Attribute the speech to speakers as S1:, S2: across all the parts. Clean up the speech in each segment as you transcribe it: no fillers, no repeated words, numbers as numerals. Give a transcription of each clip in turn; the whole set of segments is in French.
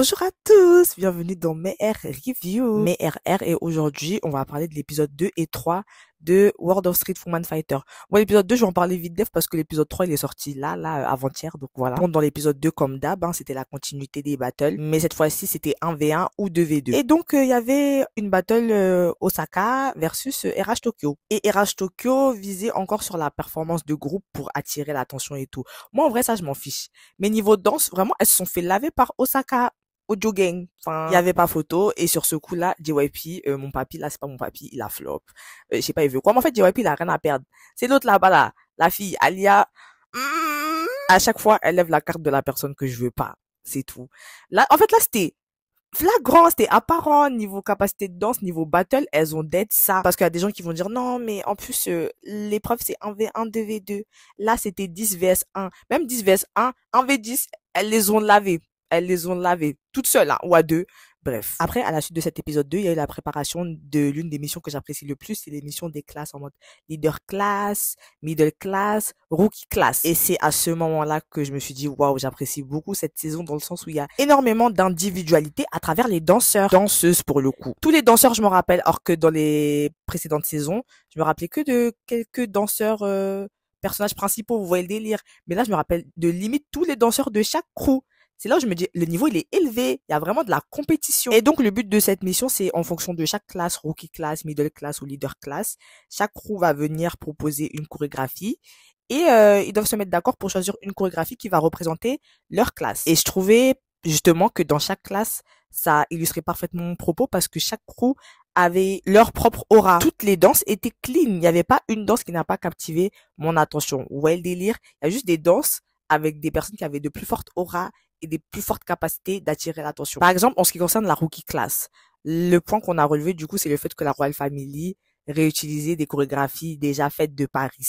S1: Bonjour à tous, bienvenue dans Mes R Review, Mes RR, et aujourd'hui on va parler de l'épisode 2 et 3 de World of Street Woman Fighter. Bon, l'épisode 2 je vais en parler vite parce que l'épisode 3 il est sorti là avant-hier, donc voilà. Bon, dans l'épisode 2 comme d'hab, c'était la continuité des battles, mais cette fois-ci c'était 1v1 ou 2v2. Et donc il y avait une battle Osaka versus RH Tokyo. Et RH Tokyo visait encore sur la performance de groupe pour attirer l'attention et tout. Moi en vrai ça je m'en fiche. Mais niveau danse, vraiment elles se sont fait laver par Osaka. Audio gang. Enfin, il y avait pas photo, et sur ce coup-là, JYP, mon papy, là, c'est pas mon papy, il a flop. Je sais pas, il veut quoi, mais en fait, JYP, il a rien à perdre. C'est l'autre là-bas, là, la fille, Alia. À chaque fois, elle lève la carte de la personne que je veux pas. C'est tout. Là, en fait, là, c'était flagrant, c'était apparent, niveau capacité de danse, niveau battle, elles ont d'être ça. Parce qu'il y a des gens qui vont dire, non, mais en plus, l'épreuve, c'est 1v1, 2v2. Là, c'était 10 vs 1. Même 10 vs 1, 1v10, elles les ont lavées. Elles les ont lavées toutes seules, hein, ou à deux. Bref. Après, à la suite de cet épisode 2, il y a eu la préparation de l'une des missions que j'apprécie le plus, c'est l'émission des classes en mode leader class, middle class, rookie class. Et c'est à ce moment-là que je me suis dit, waouh, j'apprécie beaucoup cette saison dans le sens où il y a énormément d'individualité à travers les danseurs, danseuses pour le coup. Tous les danseurs, je me rappelle, alors que dans les précédentes saisons, je me rappelais que de quelques danseurs, personnages principaux, vous voyez le délire. Mais là, je me rappelle de limite tous les danseurs de chaque crew. C'est là où je me dis, le niveau, il est élevé. Il y a vraiment de la compétition. Et donc, le but de cette mission, c'est en fonction de chaque classe, rookie class, middle class ou leader class, chaque crew va venir proposer une chorégraphie. Et ils doivent se mettre d'accord pour choisir une chorégraphie qui va représenter leur classe. Et je trouvais justement que dans chaque classe, ça illustrait parfaitement mon propos parce que chaque crew avait leur propre aura. Toutes les danses étaient clean. Il n'y avait pas une danse qui n'a pas captivé mon attention. Ouais, le délire. Il y a juste des danses avec des personnes qui avaient de plus fortes auras et des plus fortes capacités d'attirer l'attention. Par exemple, en ce qui concerne la rookie class, le point qu'on a relevé, du coup, c'est le fait que la Royal Family réutilisait des chorégraphies déjà faites de Paris.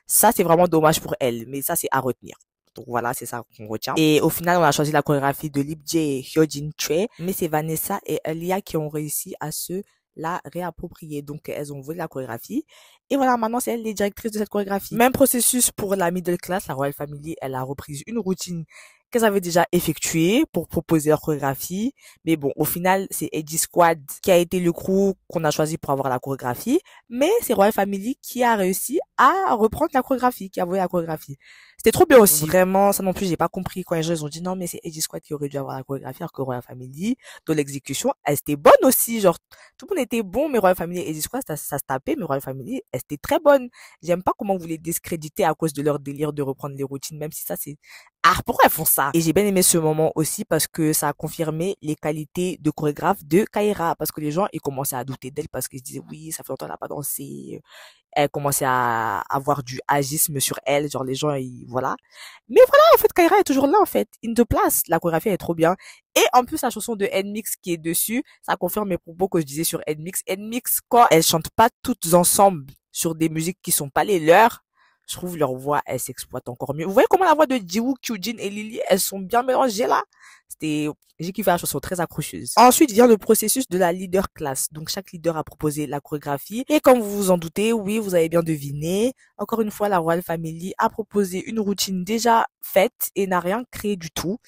S1: Ça, c'est vraiment dommage pour elle, mais ça, c'est à retenir. Donc voilà, c'est ça qu'on retient. Et au final, on a choisi la chorégraphie de Lip J et Hyojin Choi, mais c'est Vanessa et Elia qui ont réussi à se la réapproprier. Donc, elles ont volé la chorégraphie. Et voilà, maintenant, c'est elle les directrices de cette chorégraphie. Même processus pour la middle class. La Royal Family, elle a repris une routine qu'elles avaient déjà effectuée pour proposer leur chorégraphie. Mais bon, au final, c'est Edgy Squad qui a été le crew qu'on a choisi pour avoir la chorégraphie. Mais c'est Royal Family qui a réussi à reprendre la chorégraphie, qui a volé la chorégraphie. C'était trop bien aussi. Vraiment, ça non plus, j'ai pas compris quand les gens ils ont dit non, mais c'est Edgy Squad qui aurait dû avoir la chorégraphie, alors que Royal Family, dans l'exécution, elle était bonne aussi. Genre, tout le monde était bon, mais Royal Family et Edgy Squad, ça se tapait, mais Royal Family, elle était très bonne. J'aime pas comment vous les discréditez à cause de leur délire de reprendre les routines, même si ça c'est, pourquoi elles font ça? Et j'ai bien aimé ce moment aussi parce que ça a confirmé les qualités de chorégraphe de Kaira, parce que les gens, ils commençaient à douter d'elle parce qu'ils se disaient oui, ça fait longtemps qu'elle n'a pas dansé. Elle commençait à avoir du agisme sur elle, genre les gens, voilà. Mais voilà, en fait, Kaira est toujours là, en fait. In the place. La chorégraphie est trop bien. Et en plus, la chanson de Nmix qui est dessus, ça confirme mes propos que je disais sur Nmix. Nmix, quand elles chantent pas toutes ensemble sur des musiques qui sont pas les leurs, je trouve leur voix, elle s'exploite encore mieux. Vous voyez comment la voix de Jiwoo, Kyujin et Lily, elles sont bien mélangées là? J'ai kiffé la chanson, très accrocheuse. Ensuite vient le processus de la leader class. Donc chaque leader a proposé la chorégraphie. Et comme vous vous en doutez, oui, vous avez bien deviné. Encore une fois, la Royal Family a proposé une routine déjà faite et n'a rien créé du tout.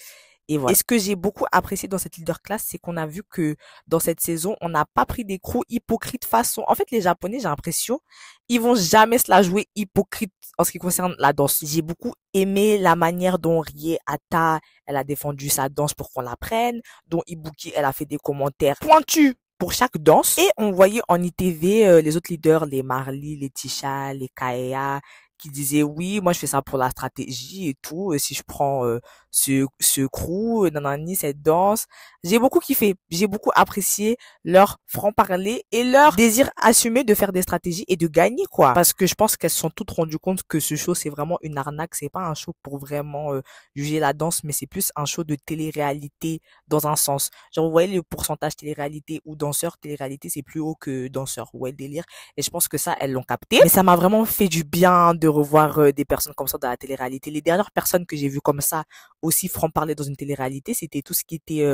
S1: Et voilà. Et ce que j'ai beaucoup apprécié dans cette leader class, c'est qu'on a vu que dans cette saison, on n'a pas pris des crews hypocrites façon. En fait, les Japonais, j'ai l'impression, ils vont jamais se la jouer hypocrite en ce qui concerne la danse. J'ai beaucoup aimé la manière dont Rie Ata, elle a défendu sa danse pour qu'on la prenne, dont Ibuki, elle a fait des commentaires pointus pour chaque danse. Et on voyait en ITV les autres leaders, les Marley, les Tisha, les Kaea, qui disaient oui, moi je fais ça pour la stratégie et tout. Et si je prends ce crew, nanani, cette danse, j'ai beaucoup kiffé, j'ai beaucoup apprécié leur franc-parler et leur désir assumé de faire des stratégies et de gagner quoi. Parce que je pense qu'elles se sont toutes rendues compte que ce show c'est vraiment une arnaque, c'est pas un show pour vraiment juger la danse, mais c'est plus un show de télé-réalité dans un sens. Genre vous voyez le pourcentage télé-réalité ou danseur, télé-réalité c'est plus haut que danseur, ouais le délire. Et je pense que ça elles l'ont capté. Mais ça m'a vraiment fait du bien de revoir des personnes comme ça dans la télé-réalité. Les dernières personnes que j'ai vues comme ça aussi franc-parler dans une télé-réalité, c'était tout ce qui était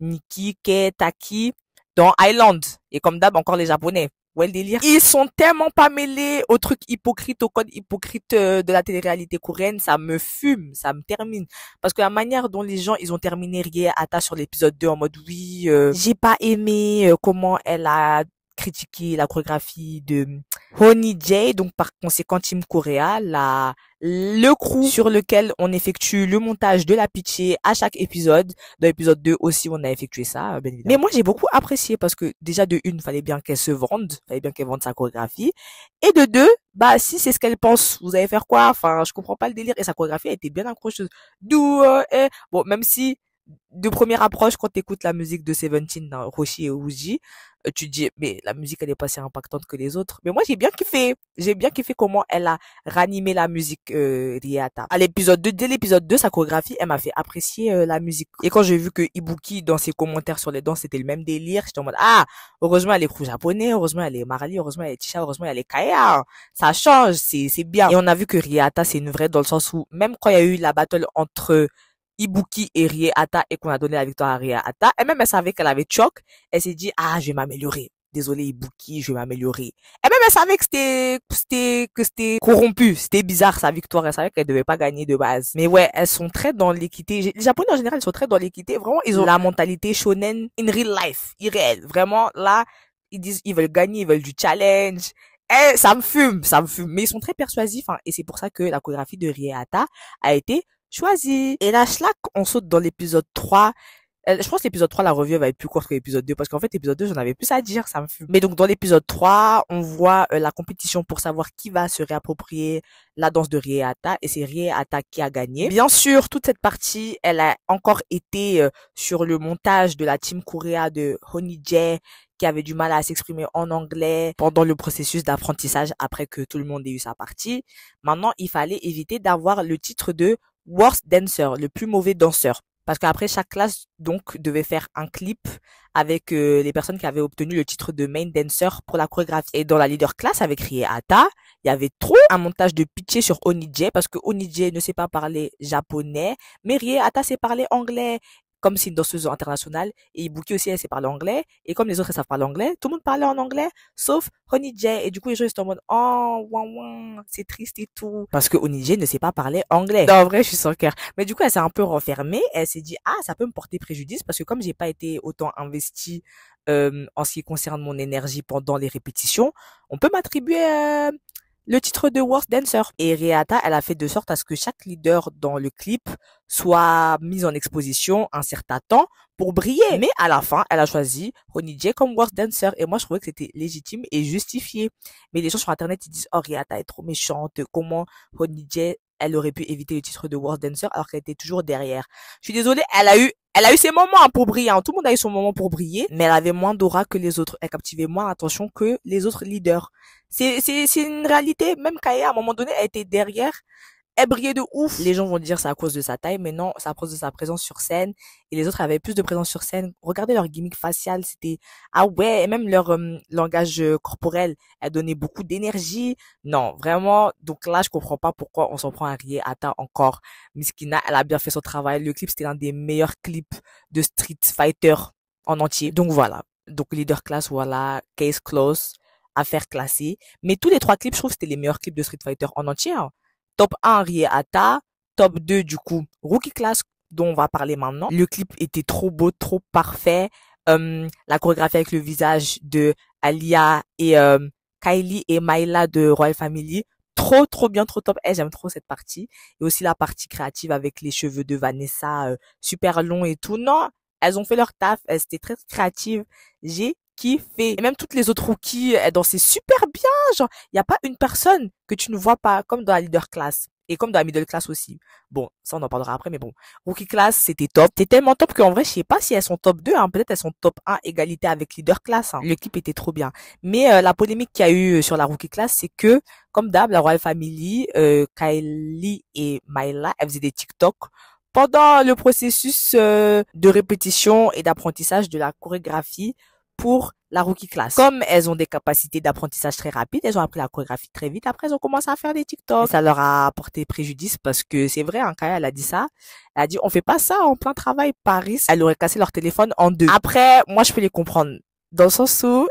S1: Nikki, Kei, Taki dans Island. Et comme d'hab, encore les Japonais. Ouais, le délire. Ils sont tellement pas mêlés au truc hypocrite, au code hypocrite de la télé-réalité coréenne. Ça me fume, ça me termine. Parce que la manière dont les gens, ils ont terminé Rie Ata sur l'épisode 2 en mode oui, j'ai pas aimé comment elle a critiqué la chorégraphie de Honey J, donc par conséquent Team Korea, le crew sur lequel on effectue le montage de la pitchée à chaque épisode. Dans l'épisode 2 aussi, on a effectué ça, bien évidemment. Mais moi, j'ai beaucoup apprécié parce que déjà de une, fallait bien qu'elle se vende, fallait bien qu'elle vende sa chorégraphie. Et de deux, bah si c'est ce qu'elle pense, vous allez faire quoi? Enfin, je comprends pas le délire. Et sa chorégraphie a été bien accrocheuse. D'où, bon, même si de première approche, quand t'écoutes la musique de Seventeen, dans Roshi et Uji, tu te dis, mais la musique, elle est pas si impactante que les autres. Mais moi, j'ai bien kiffé. J'ai bien kiffé comment elle a ranimé la musique, Riata. À l'épisode 2, dès l'épisode 2, sa chorégraphie, elle m'a fait apprécier la musique. Et quand j'ai vu que Ibuki, dans ses commentaires sur les danses, c'était le même délire, j'étais en mode, ah, heureusement, elle est crew japonais, heureusement, elle est Marali, heureusement, elle est Tisha, heureusement, elle est Kaya. Ça change, c'est bien. Et on a vu que Riata, c'est une vraie dans le sens où, même quand il y a eu la battle entre Ibuki et Rie Ata et qu'on a donné la victoire à Rie Ata, elle-même, elle savait qu'elle avait choc. Elle s'est dit, ah, je vais m'améliorer. Désolé, Ibuki, je vais m'améliorer. Elle-même, elle savait que c'était corrompu. C'était bizarre, sa victoire. Elle savait qu'elle devait pas gagner de base. Mais ouais, elles sont très dans l'équité. Les Japonais, en général, ils sont très dans l'équité. Vraiment, ils ont la mentalité shonen in real life. Irréel. Vraiment, là, ils disent, ils veulent gagner, ils veulent du challenge. Eh, ça me fume, ça me fume. Mais ils sont très persuasifs, hein, et c'est pour ça que la chorégraphie de Rie Ata a été choisie. Et là, Schlack, on saute dans l'épisode 3. Je pense que l'épisode 3, la review va être plus courte que l'épisode 2 parce qu'en fait, l'épisode 2, j'en avais plus à dire, ça me fume. Mais donc, dans l'épisode 3, on voit la compétition pour savoir qui va se réapproprier la danse de Rie Ata et c'est Rie Ata qui a gagné. Bien sûr, toute cette partie, elle a encore été sur le montage de la team Korea de Honey J qui avait du mal à s'exprimer en anglais pendant le processus d'apprentissage après que tout le monde ait eu sa partie. Maintenant, il fallait éviter d'avoir le titre de Worst Dancer, le plus mauvais danseur. Parce qu'après, chaque classe, donc, devait faire un clip avec les personnes qui avaient obtenu le titre de main dancer pour la chorégraphie. Et dans la leader class avec Rie Ata, il y avait trop un montage de pitché sur Onijay parce que Onijay ne sait pas parler japonais, mais Rie Ata sait parler anglais. Comme c'est une danseuse internationale, et Ibuki aussi, elle sait parler anglais, et comme les autres, elles savent parler anglais, tout le monde parlait en anglais, sauf Honey-J, et du coup, les gens, ils étaient en mode, oh, ouin, ouin, c'est triste et tout. Parce que Honey-J ne sait pas parler anglais. Non, en vrai, je suis sans cœur. Mais du coup, elle s'est un peu renfermée, elle s'est dit, ah, ça peut me porter préjudice, parce que comme j'ai pas été autant investie, en ce qui concerne mon énergie pendant les répétitions, on peut m'attribuer, le titre de Worst Dancer. Et Riata, elle a fait de sorte à ce que chaque leader dans le clip soit mis en exposition un certain temps pour briller. Mais à la fin, elle a choisi Honey J comme Worst Dancer. Et moi, je trouvais que c'était légitime et justifié. Mais les gens sur Internet, ils disent, oh, Riata est trop méchante. Comment Honey J, elle aurait pu éviter le titre de Worst Dancer alors qu'elle était toujours derrière. Je suis désolée, elle a eu ses moments pour briller, hein. Tout le monde a eu son moment pour briller, mais elle avait moins d'aura que les autres. Elle captivait moins l'attention que les autres leaders. C'est une réalité. Même Kaya, à un moment donné, elle était derrière. Elle brillait de ouf. Les gens vont dire c'est à cause de sa taille, mais non, c'est à cause de sa présence sur scène. Et les autres avaient plus de présence sur scène. Regardez leur gimmick facial, c'était, ah ouais, et même leur langage corporel, elle donnait beaucoup d'énergie. Non, vraiment. Donc là, je comprends pas pourquoi on s'en prend à Rie Ata encore. Miskina, elle a bien fait son travail. Le clip, c'était l'un des meilleurs clips de Street Fighter en entier. Donc voilà. Donc leader class, voilà. Case close. Affaire classée. Mais tous les trois clips, je trouve que c'était les meilleurs clips de Street Fighter en entier, hein. Top 1, Rie Ata. Top 2, du coup, Rookie Class, dont on va parler maintenant. Le clip était trop beau, trop parfait. La chorégraphie avec le visage de Alia et Kylie et Myla de Royal Family. Trop, trop bien, trop top. J'aime trop cette partie. Et aussi la partie créative avec les cheveux de Vanessa, super longs et tout. Non, elles ont fait leur taf. Elles étaient très créatives. J'ai kiffé. Et même toutes les autres rookies, elles dansaient super bien. Genre, il n'y a pas une personne que tu ne vois pas, comme dans la leader class. Et comme dans la middle class aussi. Bon, ça on en parlera après, mais bon. Rookie class, c'était top. C'était tellement top qu'en vrai, je sais pas si elles sont top 2, hein. Peut-être elles sont top 1 égalité avec leader class, hein. Le clip était trop bien. Mais la polémique qu'il y a eu sur la rookie class, c'est que, comme d'hab, la Royal Family, Kylie et Myla, elles faisaient des TikTok pendant le processus de répétition et d'apprentissage de la chorégraphie pour la rookie class. Comme elles ont des capacités d'apprentissage très rapides, elles ont appris la chorégraphie très vite. Après, elles ont commencé à faire des TikTok. Et ça leur a porté préjudice parce que c'est vrai, hein, Kaya, elle a dit ça. Elle a dit, on fait pas ça en plein travail, Paris. Elle aurait cassé leur téléphone en deux. Après, moi, je peux les comprendre. Dans le sens où,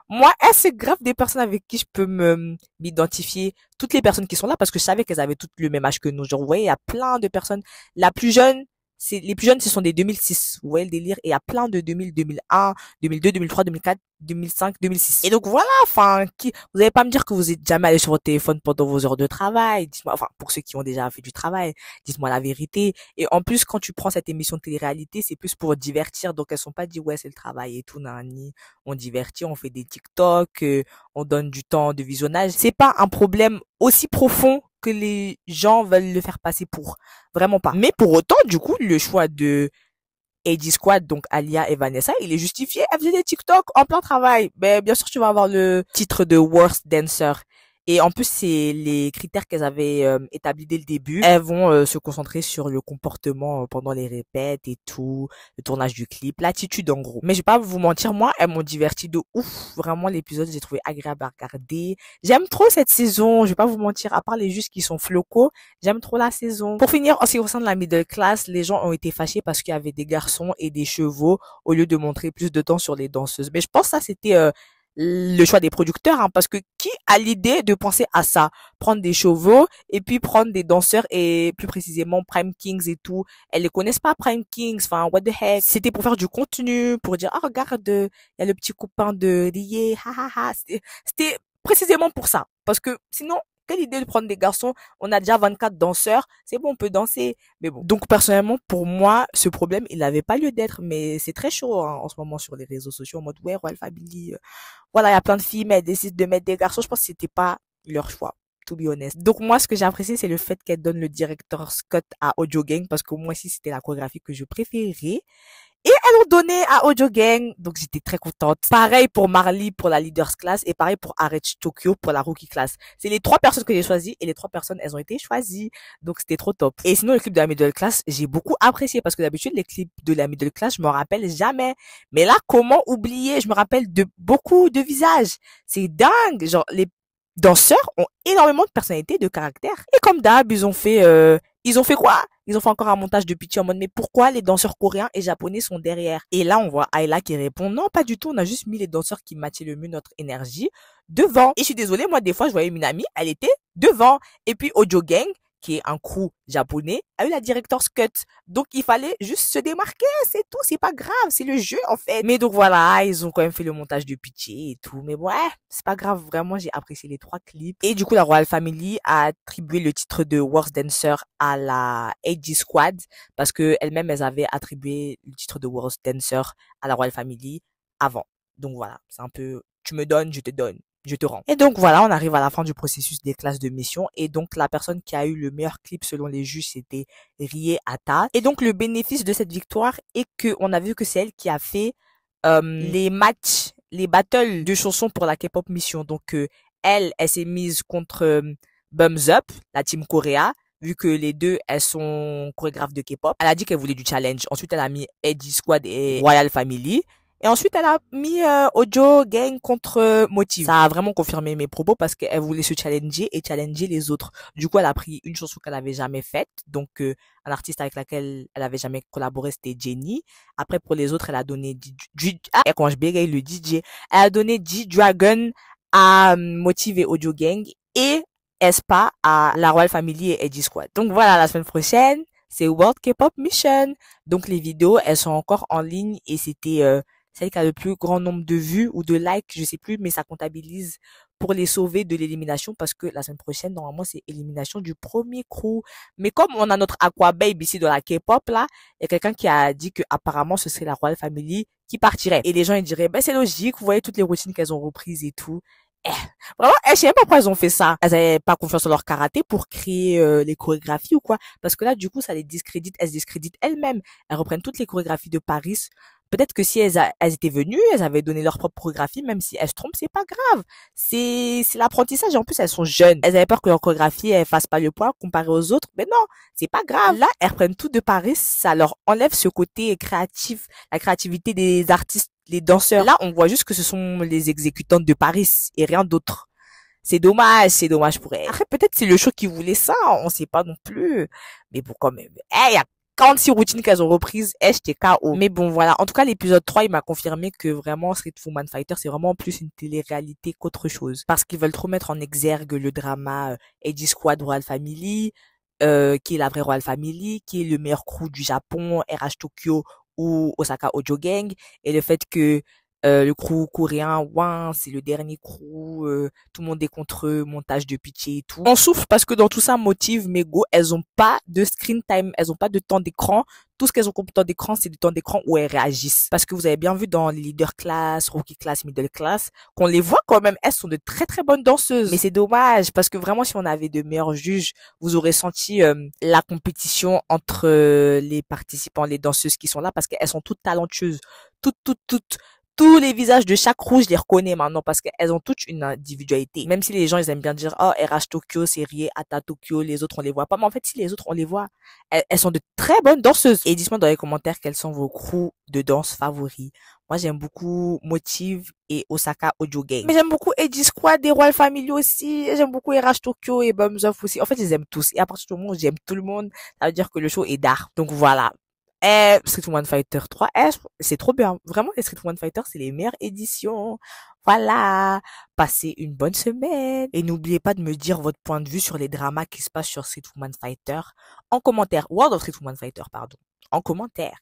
S1: Moi, c'est grave des personnes avec qui je peux m'identifier. Toutes les personnes qui sont là, parce que je savais qu'elles avaient toutes le même âge que nous. Genre, vous voyez, il y a plein de personnes. La plus jeune, les plus jeunes, ce sont des 2006. Vous voyez le délire? Et il y a plein de 2000, 2001, 2002, 2003, 2004, 2005, 2006. Et donc voilà, enfin, vous allez pas me dire que vous êtes jamais allé sur votre téléphone pendant vos heures de travail. Dites-moi, enfin, pour ceux qui ont déjà fait du travail, dites-moi la vérité. Et en plus, quand tu prends cette émission de télé-réalité, c'est plus pour divertir. Donc elles sont pas dit, ouais, c'est le travail et tout, nani. On divertit, on fait des TikTok, on donne du temps de visionnage. C'est pas un problème aussi profond que les gens veulent le faire passer pour. Vraiment pas. Mais pour autant, du coup, le choix de AG Squad, donc Alia et Vanessa, il est justifié. Elles faisaient des TikTok en plein travail. Ben, bien sûr, tu vas avoir le titre de Worst Dancer. Et en plus, c'est les critères qu'elles avaient établis dès le début. Elles vont se concentrer sur le comportement pendant les répètes et tout, le tournage du clip, l'attitude en gros. Mais je vais pas vous mentir, moi, elles m'ont diverti de ouf. Vraiment, l'épisode, j'ai trouvé agréable à regarder. J'aime trop cette saison, je vais pas vous mentir, à part les justes qui sont flocos, j'aime trop la saison. Pour finir, en ce qui concerne la middle class, les gens ont été fâchés parce qu'il y avait des garçons et des chevaux au lieu de montrer plus de temps sur les danseuses. Mais je pense que ça, c'était le choix des producteurs, hein, parce que qui a l'idée de penser à ça? Prendre des chevaux et puis prendre des danseurs et plus précisément Prime Kings et tout. Elles les connaissent pas, Prime Kings, enfin, what the heck. C'était pour faire du contenu, pour dire, ah, regarde, il y a le petit copain de Rie, ha ha ha. C'était précisément pour ça. Parce que sinon, quelle idée de prendre des garçons? On a déjà 24 danseurs. C'est bon, on peut danser. Mais bon. Donc, personnellement, pour moi, ce problème, il n'avait pas lieu d'être. Mais c'est très chaud, hein, en ce moment sur les réseaux sociaux, en mode, ouais, Royal Family, voilà, il y a plein de filles, mais elles décident de mettre des garçons. Je pense que c'était pas leur choix, to be honest. Donc moi, ce que j'ai apprécié, c'est le fait qu'elle donne le directeur Scott à Audio Gang, parce que moi aussi, c'était la chorégraphie que je préférais. Et elles l'ont donné à Audio Gang, donc j'étais très contente. Pareil pour Marley pour la Leaders Class et pareil pour RH Tokyo pour la Rookie Class. C'est les trois personnes que j'ai choisies et les trois personnes, elles ont été choisies. Donc c'était trop top. Et sinon, le clip de la Middle Class, j'ai beaucoup apprécié parce que d'habitude, les clips de la Middle Class, je m'en rappelle jamais. Mais là, comment oublier? Je me rappelle de beaucoup de visages. C'est dingue. Genre, les danseurs ont énormément de personnalité, de caractère. Et comme d'hab, ils ont fait quoi? Ils ont fait encore un montage de pitié en mode, mais pourquoi les danseurs coréens et japonais sont derrière? Et là, on voit Ayla qui répond, non, pas du tout, on a juste mis les danseurs qui matchaient le mieux notre énergie devant. Et je suis désolée, moi, des fois, je voyais une amie, elle était devant. Et puis, Audio Gang, qui est un crew japonais, a eu la director's cut. Donc, il fallait juste se démarquer, c'est tout, c'est pas grave, c'est le jeu, en fait. Mais donc, voilà, ils ont quand même fait le montage de pitié et tout. Mais bon, ouais, c'est pas grave, vraiment, j'ai apprécié les trois clips. Et du coup, la Royal Family a attribué le titre de Worst Dancer à la AG Squad, parce que elles-mêmes, elles avaient attribué le titre de Worst Dancer à la Royal Family avant. Donc voilà, c'est un peu, tu me donnes, je te donne. Je te rends. Et donc voilà, on arrive à la fin du processus des classes de mission. Et donc la personne qui a eu le meilleur clip selon les juges, c'était Rie Ata. Et donc le bénéfice de cette victoire est que on a vu que c'est elle qui a fait les matchs, les battles de chansons pour la K-pop mission. Donc elle s'est mise contre Bums Up, la team Korea. Vu que les deux, elles sont chorégraphes de K-pop. Elle a dit qu'elle voulait du challenge. Ensuite, elle a mis Eddie Squad et Royal Family. Et ensuite, elle a mis Audio Gang contre Motive. Ça a vraiment confirmé mes propos parce qu'elle voulait se challenger et challenger les autres. Du coup, elle a pris une chanson qu'elle avait jamais faite. Donc, un artiste avec laquelle elle avait jamais collaboré, c'était Jennie. Après, pour les autres, elle a donné quand je bégaye le DJ, elle a donné G-Dragon à Motive et Audio Gang et Espa à la Royal Family et Edgy Squad. Donc voilà, la semaine prochaine, c'est World K-Pop Mission. Donc les vidéos, elles sont encore en ligne et c'était celle qui a le plus grand nombre de vues ou de likes, je sais plus, mais ça comptabilise pour les sauver de l'élimination parce que la semaine prochaine, normalement, c'est élimination du premier crew. Mais comme on a notre Aqua Babe ici dans la K-pop, là, il y a quelqu'un qui a dit que apparemment ce serait la Royal Family qui partirait. Et les gens, ils diraient, ben, c'est logique, vous voyez toutes les routines qu'elles ont reprises et tout. Vraiment, je sais même pas pourquoi elles ont fait ça. Elles avaient pas confiance en leur karaté pour créer les chorégraphies ou quoi. Parce que là, du coup, ça les discrédite. Elles se discréditent elles-mêmes. Elles reprennent toutes les chorégraphies de Paris. Peut-être que si elles étaient venues, elles avaient donné leur propre chorégraphie, même si elles se trompent, c'est pas grave. C'est l'apprentissage. Et en plus, elles sont jeunes. Elles avaient peur que leur chorégraphie, elle fasse pas le poids comparé aux autres. Mais non, c'est pas grave. Là, elles reprennent tout de Paris. Ça leur enlève ce côté créatif, la créativité des artistes, les danseurs. Là, on voit juste que ce sont les exécutantes de Paris et rien d'autre. C'est dommage pour elles. Après, peut-être c'est le show qui voulait ça, on sait pas non plus. Mais bon, quand même. 46 routines qu'elles ont reprises, j'étais KO. Mais bon, voilà. En tout cas, l'épisode 3, il m'a confirmé que vraiment, Street Woman Fighter, c'est vraiment plus une télé-réalité qu'autre chose. Parce qu'ils veulent trop mettre en exergue le drama Eddie Squad Royal Family, qui est la vraie Royal Family, qui est le meilleur crew du Japon, RH Tokyo ou Osaka Ojo Gang, et le fait que le crew coréen, ouin, c'est le dernier crew, tout le monde est contre eux, montage de pitié et tout. On souffre parce que dans tout ça, Motive, Mego, elles ont pas de screen time, elles ont pas de temps d'écran. Tout ce qu'elles ont comme temps d'écran, c'est du temps d'écran où elles réagissent. Parce que vous avez bien vu dans les leader class, rookie class, middle class, qu'on les voit quand même, elles sont de très très bonnes danseuses. Mais c'est dommage, parce que vraiment, si on avait de meilleurs juges, vous aurez senti la compétition entre les participants, les danseuses qui sont là, parce qu'elles sont toutes talentueuses. Toutes. Tous les visages de chaque crew, je les reconnais maintenant parce qu'elles ont toutes une individualité. Même si les gens, ils aiment bien dire, oh, RH Tokyo, c'est Rie, Ata Tokyo, les autres, on les voit pas. Mais en fait, si les autres, on les voit, elles sont de très bonnes danseuses. Et dites-moi dans les commentaires quels sont vos crews de danse favoris. Moi, j'aime beaucoup Motive et Osaka Ojo Gang. Mais j'aime beaucoup Eddie Squad et Royal Family aussi. J'aime beaucoup RH Tokyo et Bums Off aussi. En fait, je les aime tous. Et à partir du moment où j'aime tout le monde, ça veut dire que le show est d'art. Donc voilà. Street Woman Fighter 3, c'est trop bien. Vraiment, les Street Woman Fighter, c'est les meilleures éditions. Voilà. Passez une bonne semaine. Et n'oubliez pas de me dire votre point de vue sur les dramas qui se passent sur Street Woman Fighter en commentaire. World of Street Woman Fighter, pardon. En commentaire.